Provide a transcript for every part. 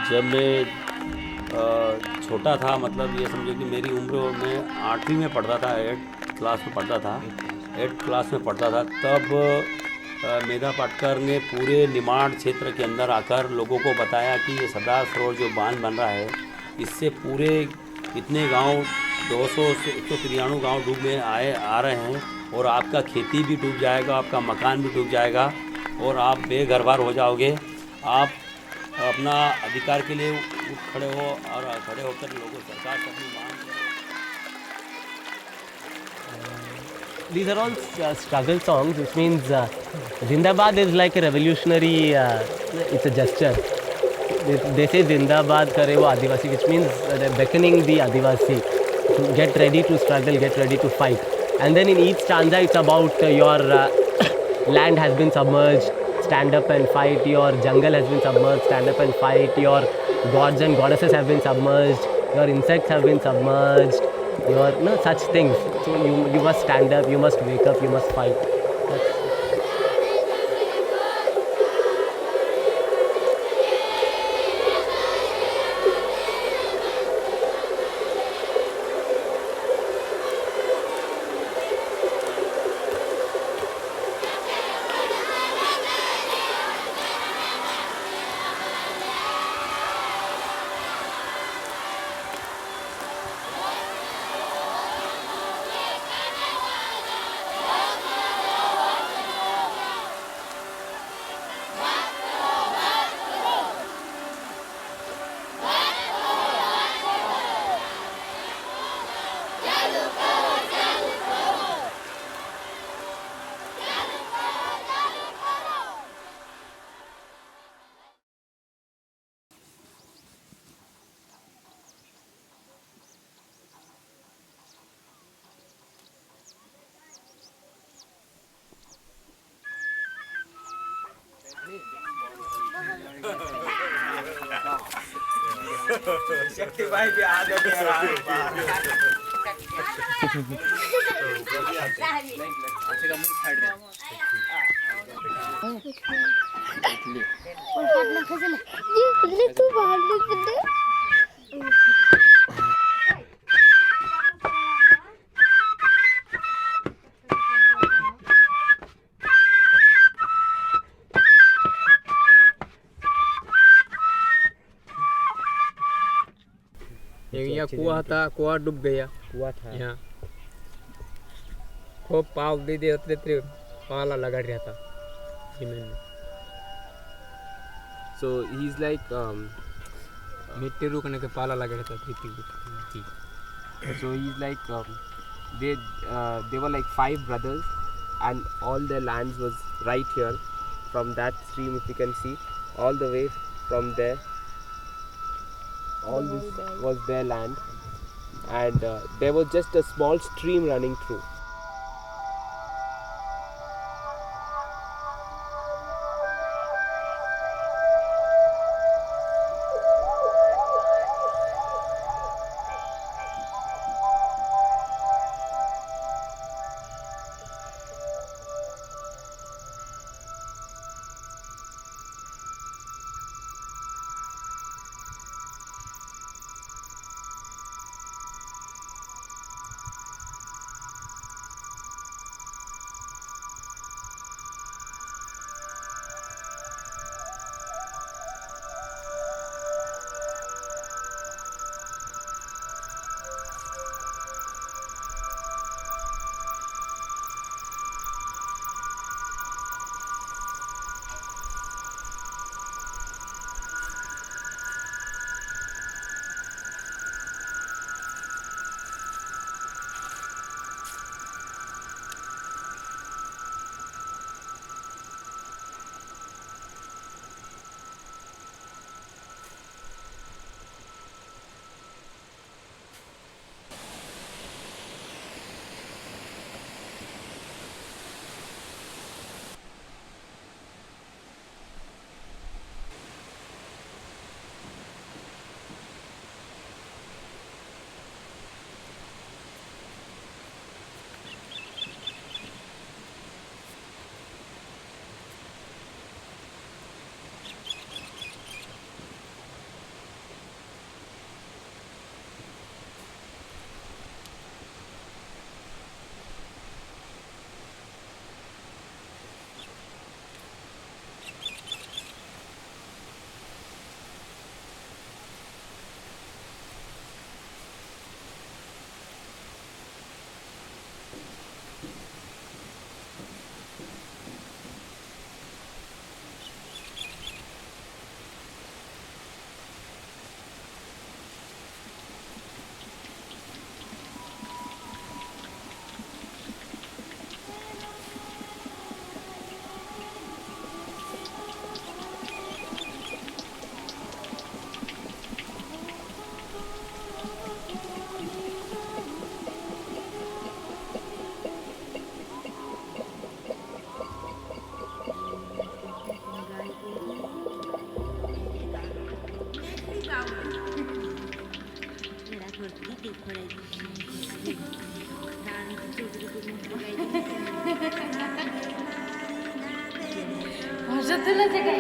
जब मैं छोटा था, मतलब ये समझो कि मेरी उम्र में 8वीं में पढ़ता था, 8th क्लास में पढ़ता था, 8th क्लास में पढ़ता था, तब मेधा पाटकर ने पूरे निमाड़ क्षेत्र के अंदर आकर लोगों को बताया कि ये सरदार सरोवर जो बांध बन रहा है, इससे पूरे इतने गांव 200 से 193 गांव डूब में आ रहे हैं, और आपका खेती भी डूब जाएगा, आपका मकान भी डूब जाएगा, और आप बेघर हो जाओगे। आप अपना अधिकार के लिए उठ खड़े हो, और खड़े होकर लोगों सरकार से अपनी मांग करो। These are all struggle songs, which means Zindabad is like a revolutionary, it's a gesture. They say Zindabad kare wo Adivasi, which means they're beckoning the Adivasi to get ready to struggle, get ready to fight. And then in each stanza, it's about your land has been submerged, stand up and fight. Your jungle has been submerged, stand up and fight. Your gods and goddesses have been submerged. Your insects have been submerged. Your such things. So you must stand up. You must wake up. You must fight. That's, शक्ति भाई भी आ गए यहाँ कुआ था, कुआ डूब गया। कुआ था यहाँ खूब पाव दे दे पाला लगा रहा था जमीन में। So he's like मिट्टी रुकने के पाला लगा रहता थी। so he's like they were like 5 brothers, and all their lands was right here. From that stream, if you can see, all the way from there, all this was their land, and there was just a small stream running through. Może tyle tego.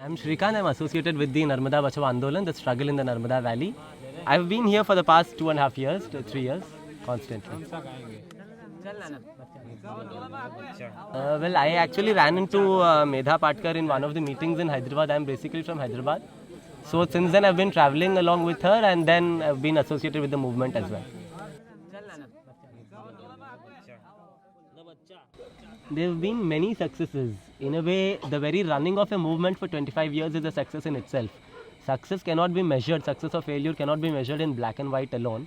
I'm Shrikant. I'm associated with the Narmada Bachao Andolan, the struggle in the Narmada Valley. I've been here for the past 2.5 years to 3 years, constantly. Well, I actually ran into Medha Patkar in one of the meetings in Hyderabad. I'm basically from Hyderabad. So since then I've been traveling along with her, and then I've been associated with the movement as well. There have been many successes. In a way, the very running of a movement for 25 years is a success in itself. Success cannot be measured, success or failure cannot be measured in black and white alone.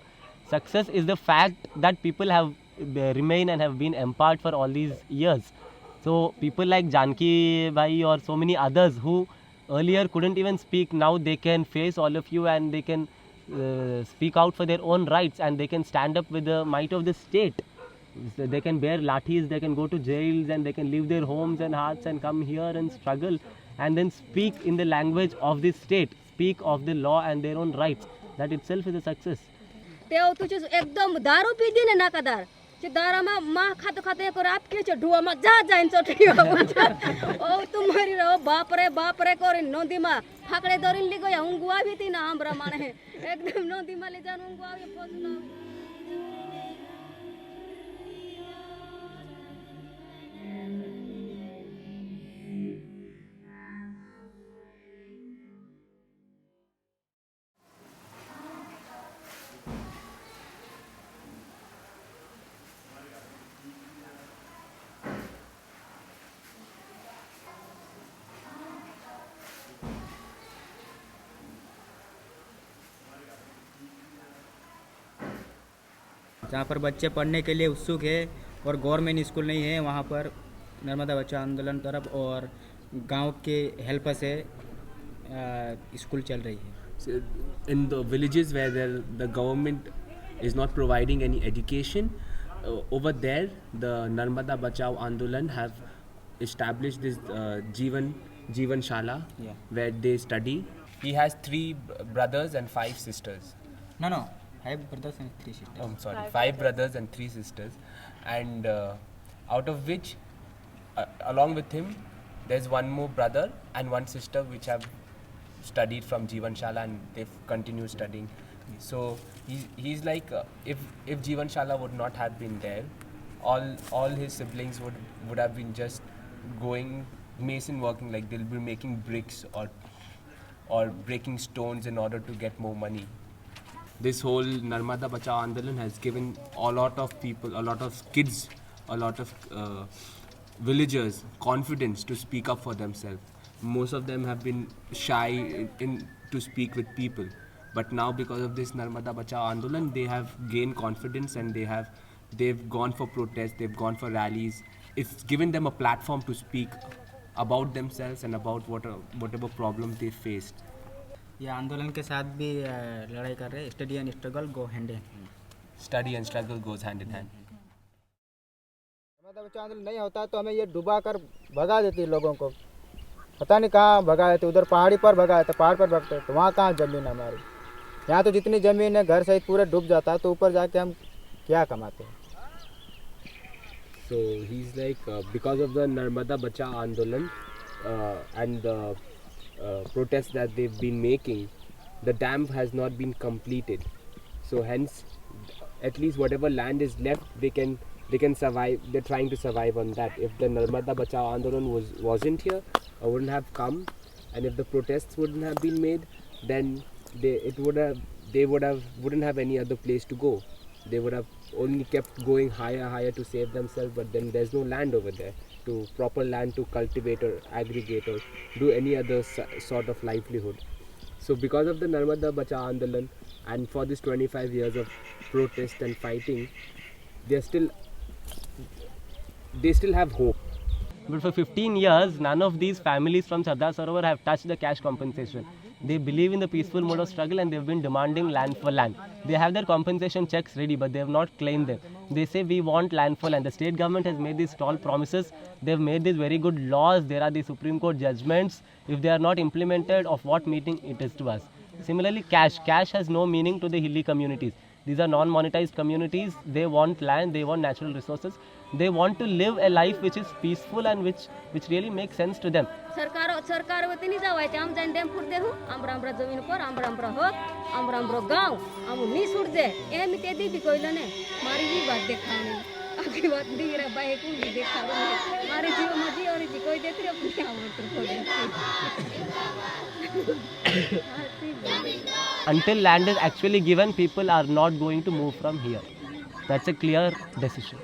Success is the fact that people have remained and have been empowered for all these years. So people like Janki Bhai or so many others who earlier couldn't even speak, now they can face all of you and they can speak out for their own rights, and they can stand up with the might of the state. So they can bear lathis, they can go to jails, and they can leave their homes and hearts and come here and struggle and then speak in the language of the state, speak of the law and their own rights. That itself is a success. तेव्हा तुझे एकदम दारू P दी ना नाकादार कि दारा में माँ खाते खाते को रात के चढ़ुआ में जा जाइन चोटी ओ तुम्हारी रहो बाप रे कोरी नदी में फाकड़े दौरी ले गया उंगुआ भी थी ना हमरा माने एकदम नदी में ले जान उंगुआ भी फसना जहाँ पर बच्चे पढ़ने के लिए उत्सुक है और गवर्नमेंट स्कूल नहीं है, वहाँ पर नर्मदा बचाओ आंदोलन तरफ और गांव के हेल्प से स्कूल चल रही है. So in the villages where the government is not providing any education, over there the Narmada Bachao Andolan have established this Jeevan Shala, Yeah. where they study. He has 3 brothers and 5 sisters. No, 5 brothers and 3 sisters. I'm sorry, 5 brothers and 3 sisters, and out of which, along with him, there's one more brother and 1 sister which have studied from Jeevan Shala, and they've continued studying. So he's like, if Jeevan Shala would not have been there, all his siblings would have been just going mason working, like they'll be making bricks or breaking stones in order to get more money. This whole Narmada Bachao Andolan has given a lot of people, a lot of kids, a lot of villagers confidence to speak up for themselves. Most of them have been shy to speak with people, but now because of this Narmada Bachao Andolan, they have gained confidence, and they've gone for protests, they've gone for rallies. It's given them a platform to speak about themselves and about whatever problems they faced. ये आंदोलन के साथ भी लड़ाई कर रहे हैं. Study and struggle go hand in hand. Study and struggle goes hand in hand. Narmada बचाओ आंदोलन नहीं होता तो हमें ये डुबा कर भगा देती है लोगों को। पता नहीं कहाँ भगा देते, उधर पहाड़ी पर भगा देते, पहाड़ पर भगते तो वहाँ कहाँ ज़मीन है हमारी। यहाँ तो जितनी ज़मीन है घर सहित पूरे डूब जाता है, तो ऊपर जाके हम क्या कमाते हैं। So he's like, because of the Narmada Bachao Andolan and the protests that they've been making, the dam has not been completed. So hence, at least whatever land is left, they can survive. They're trying to survive on that. If the Narmada Bachao Andolan wasn't here, or wouldn't have come, and if the protests wouldn't have been made, then they wouldn't have any other place to go. They would have only kept going higher to save themselves, but then there's no land over there, proper land to cultivate or aggregate or do any other sort of livelihood. So because of the Narmada Bachao Andolan and for this 25 years of protest and fighting, they still have hope. But for 15 years, none of these families from Sardar Sarovar have touched the cash compensation. They believe in the peaceful mode of struggle and they've been demanding land for land. They have their compensation checks ready, but they have not claimed them. They say we want land for land. The state government has made these tall promises. They've made these very good laws. There are these Supreme Court judgments. If they are not implemented, of what meaning it is to us? Similarly, cash has no meaning to the hilly communities. These are non-monetized communities. They want land, they want natural resources. They want to live a life which is peaceful and which really makes sense to them. सरकार वती नहीं जावायचे आम जान dam foot दे हूँ आमरा जमीन पर आमरा हो आमरा गाँव आम नहीं सुट दे ए मिटे दी भी कोई ने मारी जी बात देखानी आगे बात दी रे बाई को भी देखा मारी जीव मजी और जी कोई देती रे अपने our Until land is actually given, people are not going to move from here. That's a clear decision.